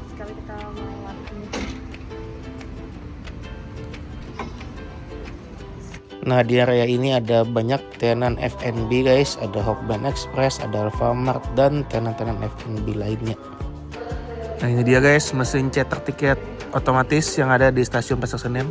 Sekali kita melewati ini. Nah, di area ini ada banyak tenan F&B guys, ada Hokben Express, ada Alfamart, dan tenan-tenan F&B lainnya. Nah, ini dia guys, mesin cetak tiket otomatis yang ada di stasiun Pasar Senen.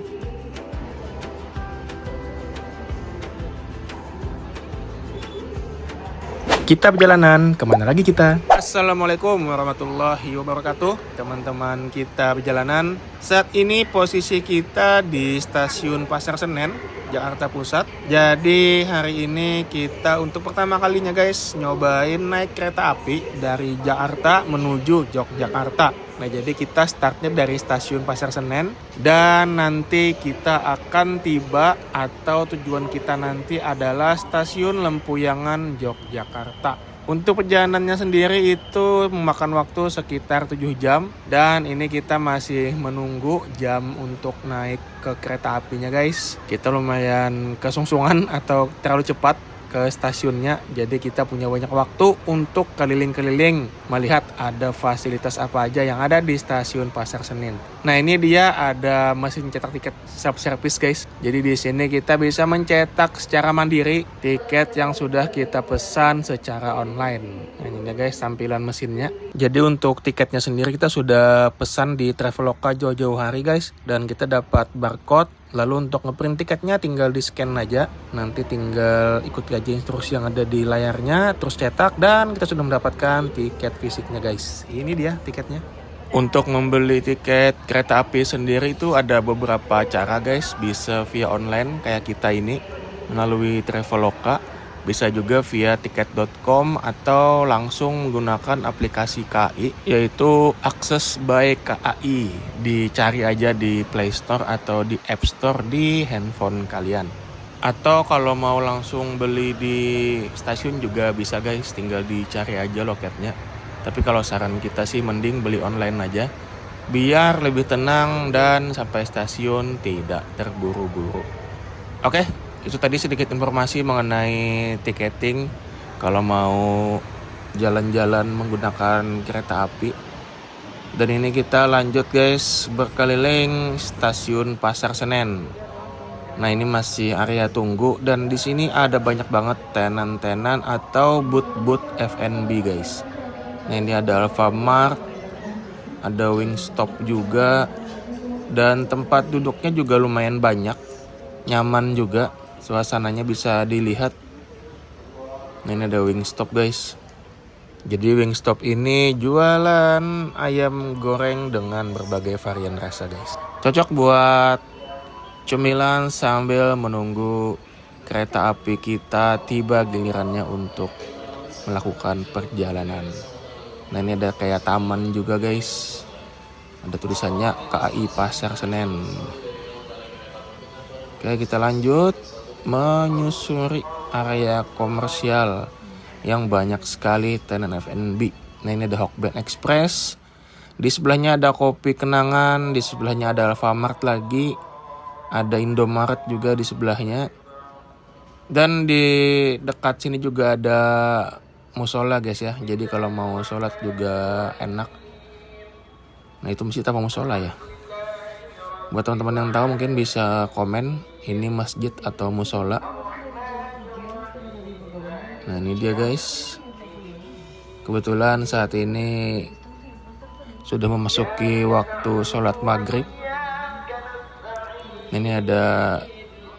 Kita perjalanan, kemana lagi kita? Assalamualaikum warahmatullahi wabarakatuh. Teman-teman kita perjalanan. Saat ini posisi kita di stasiun Pasar Senen, Jakarta Pusat. Jadi hari ini kita untuk pertama kalinya guys nyobain naik kereta api dari Jakarta menuju Yogyakarta. Nah, jadi kita startnya dari stasiun Pasar Senen dan nanti kita akan tiba atau tujuan kita nanti adalah stasiun Lempuyangan Yogyakarta. Untuk perjalanannya sendiri itu memakan waktu sekitar 7 jam dan ini kita masih menunggu jam untuk naik ke kereta apinya guys. Kita lumayan kesungsungan atau terlalu cepat ke stasiunnya, jadi kita punya banyak waktu untuk keliling-keliling melihat ada fasilitas apa aja yang ada di stasiun Pasar Senen. Nah, ini dia ada mesin cetak tiket self service guys. Jadi di sini kita bisa mencetak secara mandiri tiket yang sudah kita pesan secara online. Nah, ini guys tampilan mesinnya. Jadi untuk tiketnya sendiri kita sudah pesan di Traveloka jauh-jauh hari guys, dan kita dapat barcode. Lalu untuk ngeprint tiketnya tinggal di scan aja. Nanti tinggal ikuti aja instruksi yang ada di layarnya, terus cetak, dan kita sudah mendapatkan tiket fisiknya guys. Ini dia tiketnya. Untuk membeli tiket kereta api sendiri itu ada beberapa cara guys. Bisa via online kayak kita ini melalui Traveloka, bisa juga via tiket.com atau langsung menggunakan aplikasi KAI yaitu Akses by KAI. Dicari aja di Play Store atau di App Store di handphone kalian. Atau kalau mau langsung beli di stasiun juga bisa guys, tinggal dicari aja loketnya. Tapi kalau saran kita sih mending beli online aja biar lebih tenang dan sampai stasiun tidak terburu-buru. Oke, itu tadi sedikit informasi mengenai tiketing kalau mau jalan-jalan menggunakan kereta api. Dan ini kita lanjut guys berkeliling stasiun Pasar Senen. Nah, ini masih area tunggu dan di sini ada banyak banget tenan-tenan atau booth-booth F&B guys. Nah, ini ada Alfamart, ada Wingstop juga, dan tempat duduknya juga lumayan banyak, nyaman juga, suasananya bisa dilihat. Nah, ini ada Wingstop guys. Jadi Wingstop ini jualan ayam goreng dengan berbagai varian rasa guys. Cocok buat cemilan sambil menunggu kereta api kita tiba gilirannya untuk melakukan perjalanan. Nah, ini ada kayak taman juga guys. Ada tulisannya KAI Pasar Senen. Oke, kita lanjut menyusuri area komersial yang banyak sekali tenan F&B. Nah, ini ada Hokben Express. Di sebelahnya ada Kopi Kenangan, di sebelahnya ada Alfamart lagi. Ada Indomaret juga di sebelahnya. Dan di dekat sini juga ada musola guys ya. Jadi kalau mau sholat juga enak. Nah, itu masjid apa musola ya? Buat teman-teman yang tahu mungkin bisa komen ini masjid atau musola. Nah, ini dia guys. Kebetulan saat ini sudah memasuki waktu sholat maghrib. Ini ada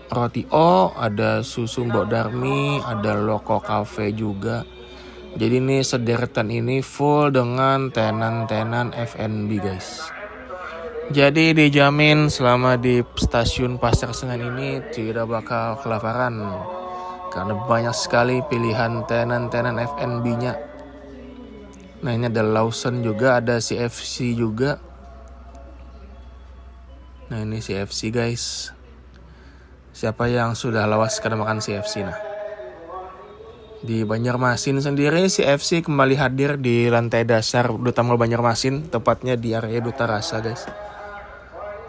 roti O, ada susu Mbok Darmi, ada Loko Cafe juga. Jadi ini sederetan ini full dengan tenan-tenan F&B guys. Jadi dijamin selama di stasiun Pasar Senen ini tidak bakal kelaparan. Karena banyak sekali pilihan tenan-tenan F&B-nya. Nah, ini ada Lawson juga, ada CFC juga. Nah, ini CFC guys. Siapa yang sudah lawas karena makan CFC nah? Di Banjarmasin sendiri CFC kembali hadir di lantai dasar Duta Mall Banjarmasin, tepatnya di area Duta Rasa guys.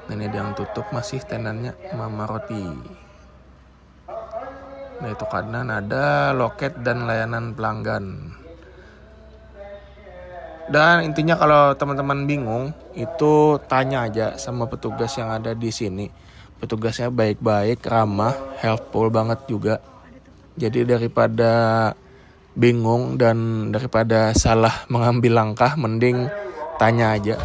Ini dia yang tutup masih tenannya Mama Roti. Nah itu kanan ada loket dan layanan pelanggan. Dan intinya kalau teman-teman bingung itu tanya aja sama petugas yang ada di sini. Petugasnya baik-baik, ramah, helpful banget juga. Jadi daripada bingung dan daripada salah mengambil langkah, mending tanya aja.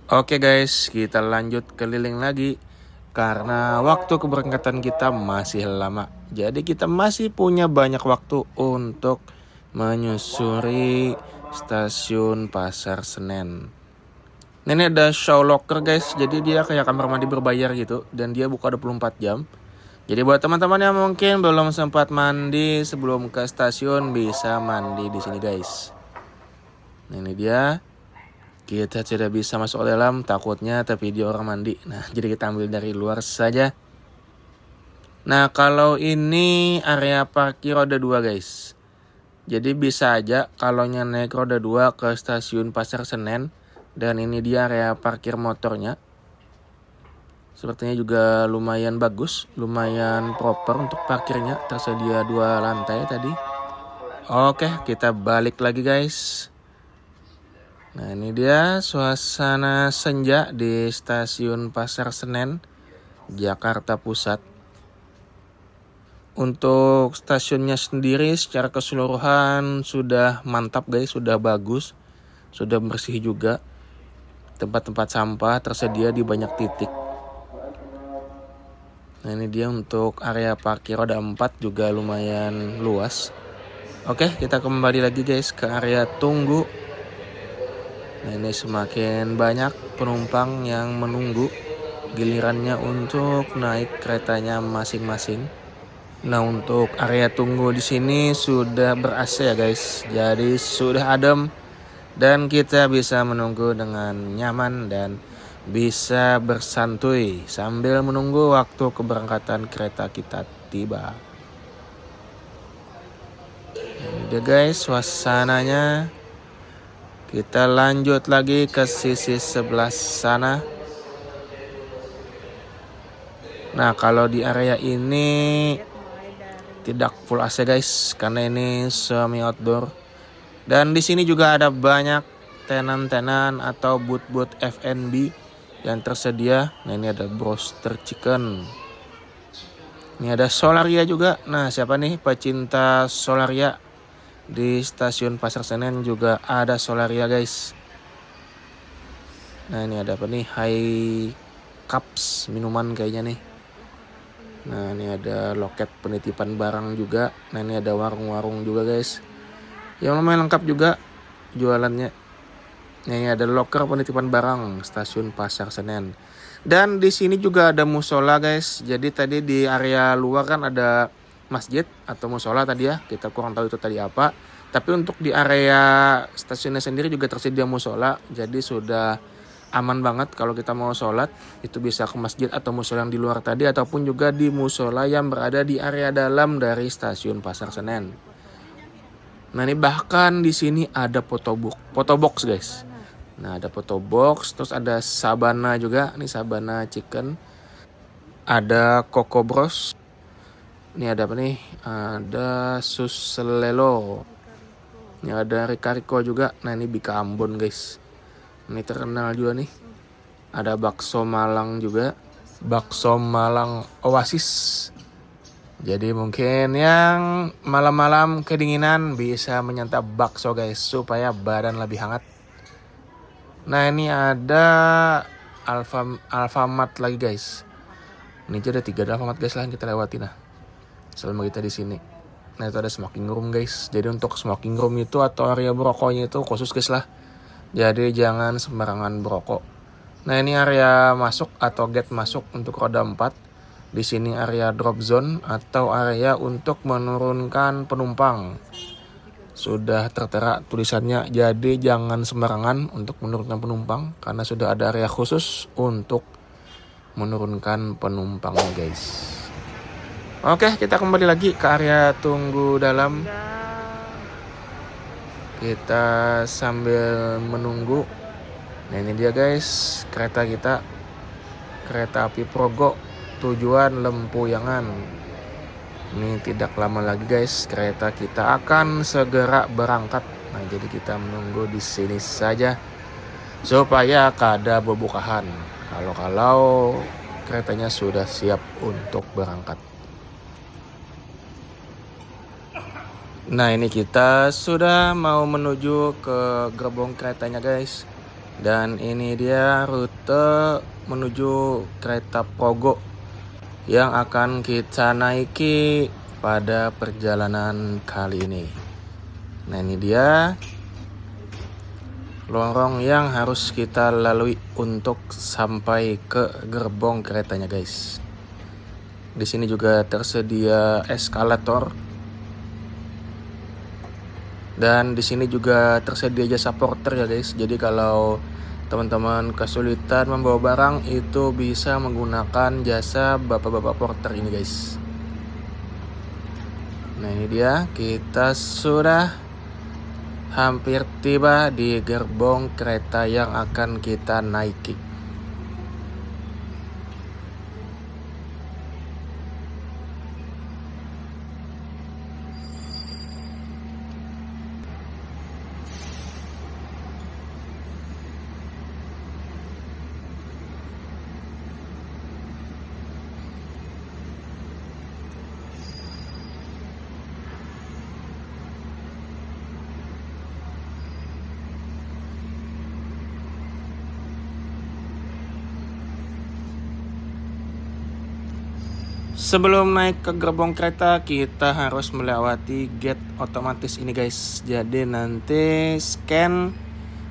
Oke guys, kita lanjut keliling lagi. Karena waktu keberangkatan kita masih lama. Jadi kita masih punya banyak waktu untuk menyusuri stasiun Pasar Senen. Nah, ini ada show locker guys. Jadi dia kayak kamar mandi berbayar gitu. Dan dia buka 24 jam. Jadi buat teman-teman yang mungkin belum sempat mandi sebelum ke stasiun, bisa mandi di sini guys. Nah, ini dia. Kita tidak bisa masuk ke dalam, takutnya tervideo orang mandi. Nah, jadi kita ambil dari luar saja. Nah, kalau ini area parkir roda 2 guys. Jadi bisa aja kalau naik roda 2 ke stasiun Pasar Senen. Dan ini dia area parkir motornya. Sepertinya juga lumayan bagus, lumayan proper untuk parkirnya. Tersedia 2 lantai tadi. Oke, kita balik lagi guys. Nah ini dia suasana senja di stasiun Pasar Senen, Jakarta Pusat. Untuk stasiunnya sendiri secara keseluruhan sudah mantap guys, sudah bagus, sudah bersih juga. Tempat-tempat sampah tersedia di banyak titik. Nah ini dia untuk area parkir roda 4 juga lumayan luas. Oke, kita kembali lagi guys ke area tunggu. Nah ini semakin banyak penumpang yang menunggu gilirannya untuk naik keretanya masing-masing. Nah untuk area tunggu di sini sudah ber-AC ya guys. Jadi sudah adem dan kita bisa menunggu dengan nyaman dan bisa bersantuy sambil menunggu waktu keberangkatan kereta kita tiba. Ini dia guys suasananya. Kita lanjut lagi ke sisi sebelah sana. Nah kalau di area ini tidak full AC guys, karena ini semi outdoor. Dan di sini juga ada banyak tenan-tenan atau booth-booth F&B yang tersedia. Nah ini ada broster chicken. Ini ada Solaria juga. Nah siapa nih pecinta Solaria? Di stasiun Pasar Senen juga ada Solaria guys. Nah ini ada apa nih? High Cups minuman kayaknya nih. Nah ini ada loket penitipan barang juga. Nah ini ada warung-warung juga guys. Yang lumayan lengkap juga jualannya. Nah ini ada loker penitipan barang stasiun Pasar Senen. Dan di sini juga ada musola guys. Jadi tadi di area luar kan ada masjid atau musola tadi ya, kita kurang tahu itu tadi apa. Tapi untuk di area stasiunnya sendiri juga tersedia musola, jadi sudah aman banget kalau kita mau sholat itu bisa ke masjid atau musola yang di luar tadi ataupun juga di musola yang berada di area dalam dari stasiun Pasar Senen. Nah ini bahkan di sini ada photobox guys. Nah ada photobox, terus ada Sabana juga, nih Sabana chicken, ada Coco Bros. Ini ada apa nih? Ada Suselelo. Ini ada Ricariko juga. Nah ini Bika Ambon guys. Ini terkenal juga nih. Ada bakso Malang juga. Bakso Malang Oasis. Jadi mungkin yang malam-malam kedinginan bisa menyantap bakso guys. Supaya badan lebih hangat. Nah ini ada Alfamart lagi guys. Ini aja ada 3 Alfamart guys lah yang kita lewati nah. Selama kita di sini. Nah itu ada smoking room guys. Jadi untuk smoking room itu atau area berokoknya itu khusus guys lah. Jadi jangan sembarangan berokok. Nah ini area masuk atau gate masuk untuk roda 4. Di sini area drop zone atau area untuk menurunkan penumpang. Sudah tertera tulisannya. Jadi jangan sembarangan untuk menurunkan penumpang. Karena sudah ada area khusus untuk menurunkan penumpangnya guys. Oke, kita kembali lagi ke area tunggu dalam. Kita sambil menunggu Nah ini dia guys, kereta kita, kereta api Progo tujuan Lempuyangan. Ini tidak lama lagi guys, kereta kita akan segera berangkat. Nah jadi kita menunggu di sini saja supaya kada bobokahan. Kalau keretanya sudah siap untuk berangkat. Nah ini kita sudah mau menuju ke gerbong keretanya guys. Dan ini dia rute menuju kereta Progo yang akan kita naiki pada perjalanan kali ini. Nah ini dia lorong yang harus kita lalui untuk sampai ke gerbong keretanya guys. Di sini juga tersedia eskalator. Dan di sini juga tersedia jasa porter ya guys. Jadi kalau teman-teman kesulitan membawa barang itu bisa menggunakan jasa bapak-bapak porter ini guys. Nah ini dia, kita sudah hampir tiba di gerbong kereta yang akan kita naiki. Sebelum naik ke gerbong kereta, kita harus melewati gate otomatis ini guys. Jadi nanti scan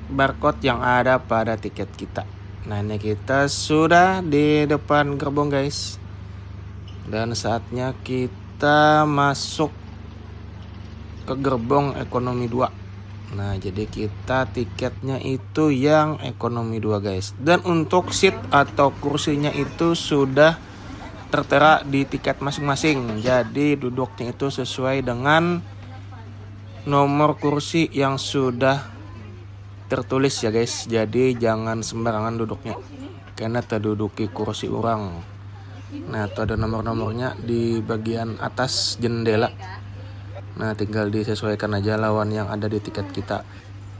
barcode yang ada pada tiket kita. Nah ini kita sudah di depan gerbong guys. Dan saatnya kita masuk ke gerbong ekonomi 2. Nah jadi kita tiketnya itu yang ekonomi 2 guys. Dan untuk seat atau kursinya itu sudah tertera di tiket masing-masing. Jadi duduknya itu sesuai dengan nomor kursi yang sudah tertulis ya guys. Jadi jangan sembarangan duduknya karena terduduki kursi orang. Nah itu ada nomor-nomornya di bagian atas jendela. Nah tinggal disesuaikan aja lawan yang ada di tiket kita.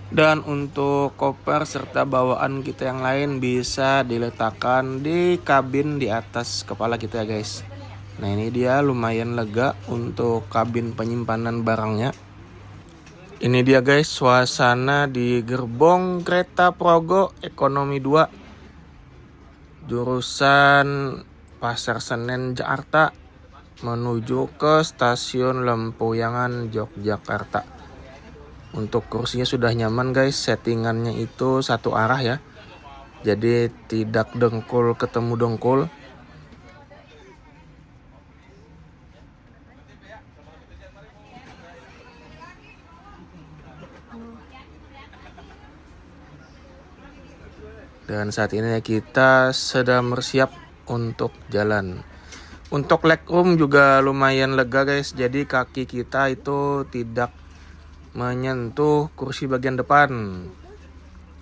Dan untuk koper serta bawaan kita yang lain bisa diletakkan di kabin di atas kepala kita ya guys. Nah ini dia lumayan lega untuk kabin penyimpanan barangnya. Ini dia guys suasana di gerbong kereta Progo ekonomi 2 jurusan Pasar Senen Jakarta menuju ke stasiun Lempuyangan Yogyakarta. Untuk kursinya sudah nyaman guys, settingannya itu satu arah ya. Jadi tidak dengkul ketemu dengkul. Dan saat ini kita sedang bersiap untuk jalan. Untuk legroom juga lumayan lega guys. Jadi kaki kita itu tidak menyentuh kursi bagian depan.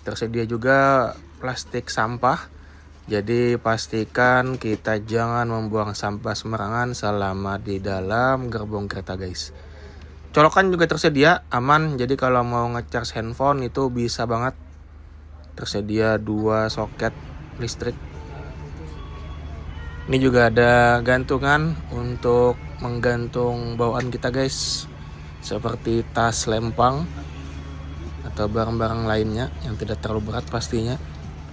Tersedia juga plastik sampah. Jadi pastikan kita jangan membuang sampah sembarangan selama di dalam gerbong kereta guys. Colokan juga tersedia, aman. Jadi kalau mau ngecas handphone itu bisa banget. Tersedia 2 soket listrik. Ini juga ada gantungan untuk menggantung bawaan kita guys. Seperti tas lempang atau barang-barang lainnya yang tidak terlalu berat pastinya.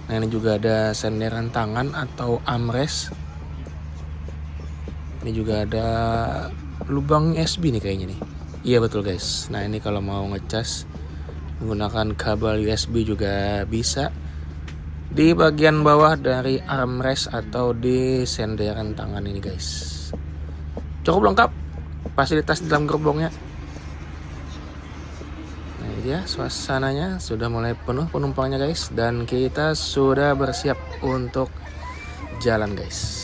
Nah ini juga ada senderan tangan atau armrest. Ini juga ada lubang USB nih kayaknya nih. Iya betul guys. Nah ini kalau mau ngecas menggunakan kabel USB juga bisa. Di bagian bawah dari armrest atau di senderan tangan ini guys. Cukup lengkap fasilitas di dalam gerbongnya. Ya, suasananya sudah mulai penuh penumpangnya guys. Dan kita sudah bersiap untuk jalan guys.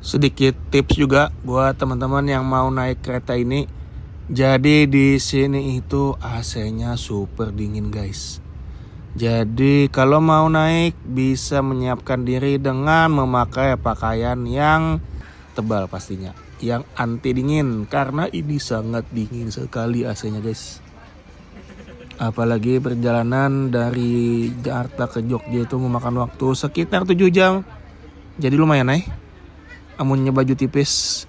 Sedikit tips juga buat teman-teman yang mau naik kereta ini. Jadi di sini itu AC-nya super dingin guys. Jadi kalau mau naik bisa menyiapkan diri dengan memakai pakaian yang tebal pastinya, yang anti dingin karena ini sangat dingin sekali AC-nya guys. Apalagi perjalanan dari Jakarta ke Jogja itu memakan waktu sekitar 7 jam. Jadi lumayan amunnya baju tipis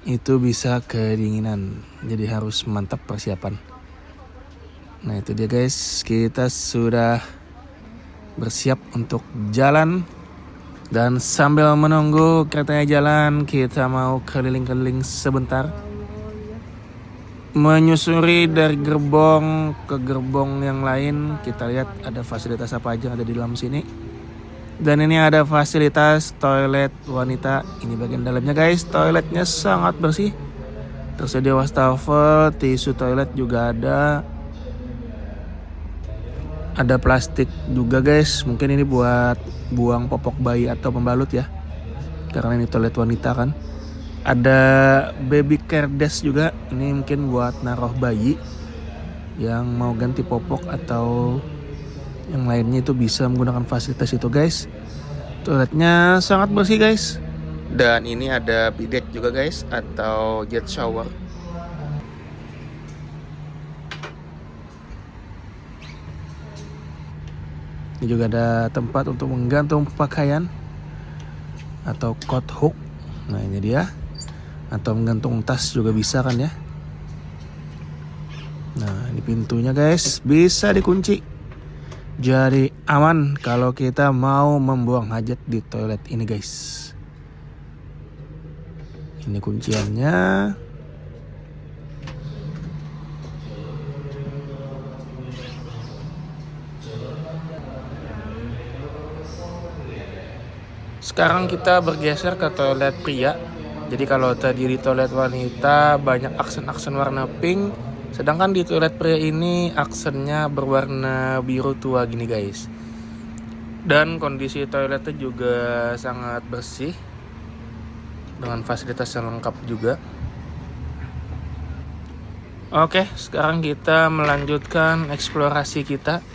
itu bisa kedinginan. Jadi harus mantap persiapan. Nah itu dia guys, kita sudah bersiap untuk jalan. Dan sambil menunggu keretanya jalan, kita mau keliling-keliling sebentar. Menyusuri dari gerbong ke gerbong yang lain. Kita lihat ada fasilitas apa aja yang ada di dalam sini. Dan ini ada fasilitas toilet wanita. Ini bagian dalamnya guys. Toiletnya sangat bersih. Tersedia wastafel, tisu toilet juga ada. Ada plastik juga guys. Mungkin ini buat buang popok bayi atau pembalut ya. Karena ini toilet wanita kan. Ada baby care desk juga. Ini mungkin buat naruh bayi yang mau ganti popok atau yang lainnya itu bisa menggunakan fasilitas itu guys. Toiletnya sangat bersih guys. Dan ini ada bidet juga guys, atau jet shower. Ini juga ada tempat untuk menggantung pakaian atau coat hook. Nah ini dia. Atau menggantung tas juga bisa kan ya. Nah ini pintunya guys, bisa dikunci. Jadi aman kalau kita mau membuang hajat di toilet ini guys. Ini kunciannya. Sekarang kita bergeser ke toilet pria. Jadi kalau tadi di toilet wanita banyak aksen-aksen warna pink, sedangkan di toilet pria ini aksennya berwarna biru tua gini guys. Dan kondisi toiletnya juga sangat bersih dengan fasilitas yang lengkap juga. Oke, sekarang kita melanjutkan eksplorasi kita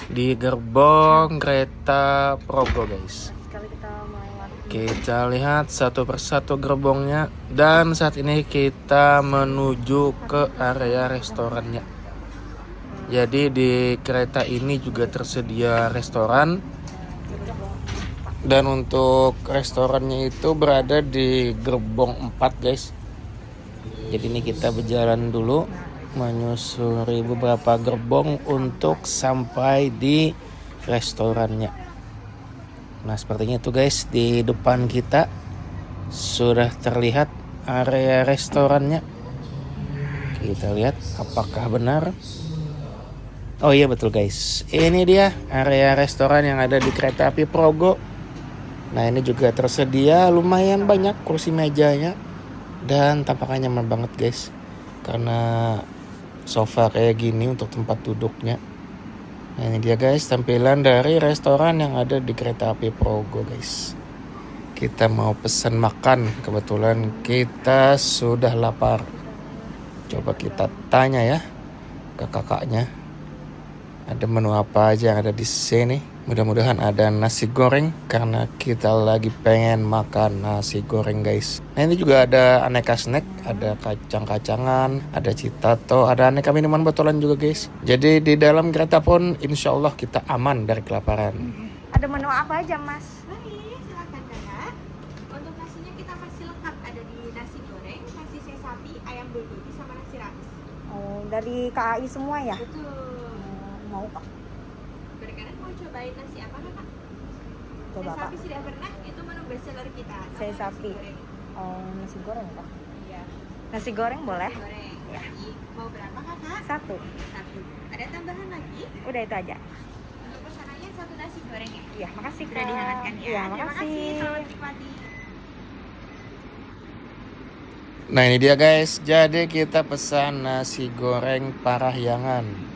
di gerbong kereta Progo guys. Sekali kita melewati. Kita lihat satu persatu gerbongnya. Dan saat ini kita menuju ke area restorannya. Jadi di kereta ini juga tersedia restoran. Dan untuk restorannya itu berada di gerbong 4 guys. Jadi ini kita berjalan dulu menyusuri beberapa gerbong untuk sampai di restorannya. Nah sepertinya itu guys, di depan kita sudah terlihat area restorannya. Kita lihat apakah benar. Oh iya betul guys, ini dia area restoran yang ada di kereta api Progo. Nah ini juga tersedia lumayan banyak kursi mejanya. Dan tampaknya nyaman banget guys, karena sofa kayak gini untuk tempat duduknya. Nah ini dia guys tampilan dari restoran yang ada di kereta api Progo guys. Kita mau pesan makan, kebetulan kita sudah lapar. Coba kita tanya ya ke kakaknya, ada menu apa aja yang ada di sini. Mudah-mudahan ada nasi goreng karena kita lagi pengen makan nasi goreng guys. Nah ini juga ada aneka snack, ada kacang-kacangan, ada citato, ada aneka minuman botolan juga guys. Jadi di dalam kereta pun insya Allah kita aman dari kelaparan. Ada menu apa aja mas? Baik, silakan kakak. Untuk nasinya kita masih lengkap, ada di nasi goreng, nasi sei sapi, ayam bulgogi sama nasi rames. Oh, dari KAI semua ya? Betul. Mau kak? Berkenan mau cobain nasi apa kakak? Coba Sei kak. sapi sudah pernah, itu menu bestseller kita. Sama Sei nasi sapi. goreng. Oh, nasi goreng kak? Iya. Nasi goreng boleh? Nasi goreng. Ya. Mau berapa kakak? 1. Satu. Ada tambahan lagi? Udah itu aja. Untuk pesanannya satu nasi goreng ya? Iya, makasih kak. Sudah dihangatkan ya? Iya, Terima makasih. kasih, selamat menikmati. Nah ini dia guys, jadi kita pesan nasi goreng Parahyangan.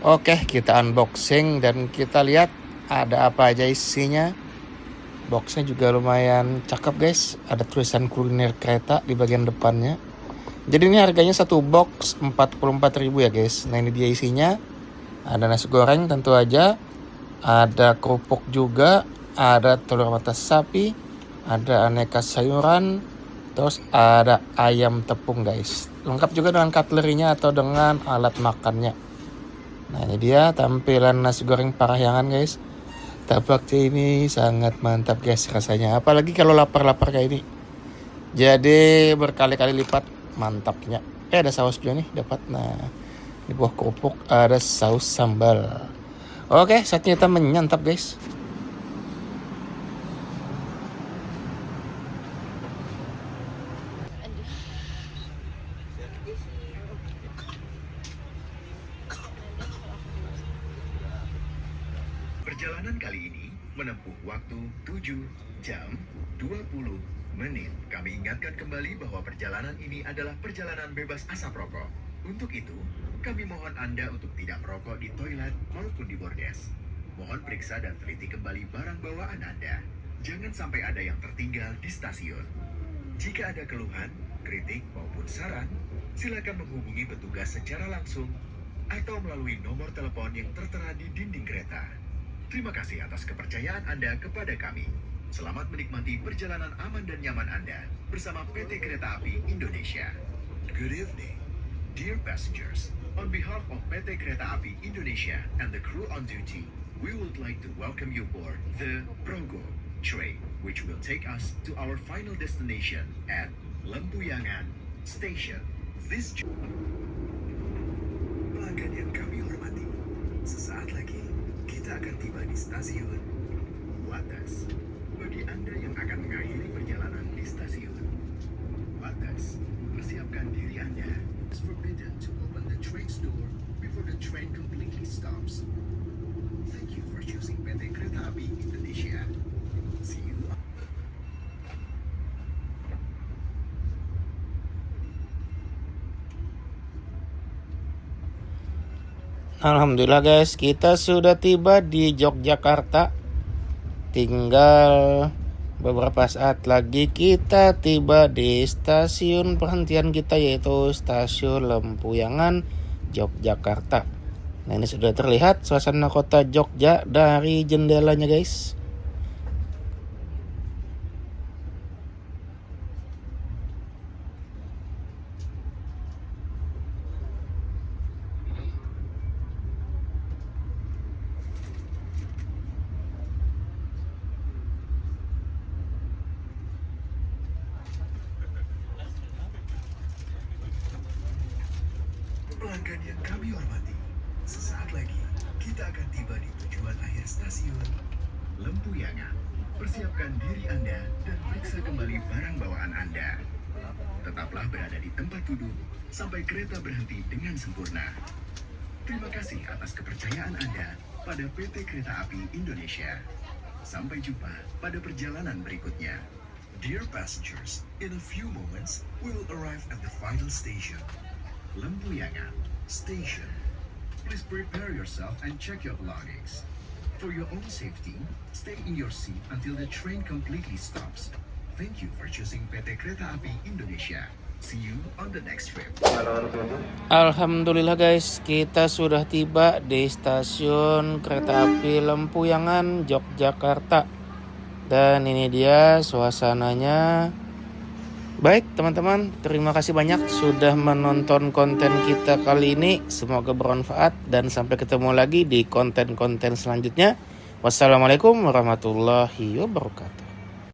Oke, kita unboxing dan kita lihat ada apa aja isinya. Boxnya juga lumayan cakep guys. Ada tulisan kuliner kereta di bagian depannya. Jadi ini harganya satu box 44.000 ya guys. Nah ini dia isinya. Ada nasi goreng tentu aja. Ada kerupuk juga. Ada telur mata sapi. Ada aneka sayuran. Terus ada ayam tepung guys. Lengkap juga dengan cutlerinya atau dengan alat makannya. Nah ini dia tampilan nasi goreng Parahyangan guys. Tampaknya ini sangat mantap guys rasanya. Apalagi kalau lapar-lapar kayak ini. Jadi berkali-kali lipat mantapnya. Ada saus juga nih dapat. Nah di buah kerupuk ada saus sambal. Oke, saatnya kita menyantap guys. Perjalanan kali ini menempuh waktu 7 jam 20 menit. Kami ingatkan kembali bahwa perjalanan ini adalah perjalanan bebas asap rokok. Untuk itu, kami mohon Anda untuk tidak merokok di toilet maupun di bordes. Mohon periksa dan teliti kembali barang bawaan Anda. Jangan sampai ada yang tertinggal di stasiun. Jika ada keluhan, kritik maupun saran, silakan menghubungi petugas secara langsung atau melalui nomor telepon yang tertera di dinding kereta. Terima kasih atas kepercayaan Anda kepada kami. Selamat menikmati perjalanan aman dan nyaman Anda bersama PT Kereta Api Indonesia. Good evening, dear passengers. On behalf of PT Kereta Api Indonesia and the crew on duty, we would like to welcome you aboard the Progo train, which will take us to our final destination at Lempuyangan Station. Pelanggan yang kami hormati, sesaat lagi kita akan tiba di stasiun Wates. Bagi Anda yang akan mengakhiri perjalanan di stasiun Wates, persiapkan diri Anda. It's forbidden to open the train's door before the train completely stops. Thank you for choosing PT Kereta Api Indonesia. See you. Alhamdulillah guys, kita sudah tiba di Yogyakarta. Tinggal beberapa saat lagi kita tiba di stasiun perhentian kita, yaitu stasiun Lempuyangan, Yogyakarta. Nah ini sudah terlihat suasana kota Jogja dari jendelanya guys. Pelanggan yang kami hormati, sesaat lagi kita akan tiba di tujuan akhir stasiun Lempuyangan. Persiapkan diri Anda dan periksa kembali barang bawaan Anda. Tetaplah berada di tempat duduk sampai kereta berhenti dengan sempurna. Terima kasih atas kepercayaan Anda pada PT Kereta Api Indonesia. Sampai jumpa pada perjalanan berikutnya. Dear passengers, in a few moments we will arrive at the final station. Lempuyangan Station. Please prepare yourself and check your belongings. For your own safety, stay in your seat until the train completely stops. Thank you for choosing PT Kereta Api Indonesia. See you on the next trip. Alhamdulillah guys, kita sudah tiba di stasiun kereta api Lempuyangan, Yogyakarta. Dan ini dia suasananya. Baik teman-teman, terima kasih banyak sudah menonton konten kita kali ini. Semoga bermanfaat dan sampai ketemu lagi di konten-konten selanjutnya. Wassalamualaikum warahmatullahi wabarakatuh.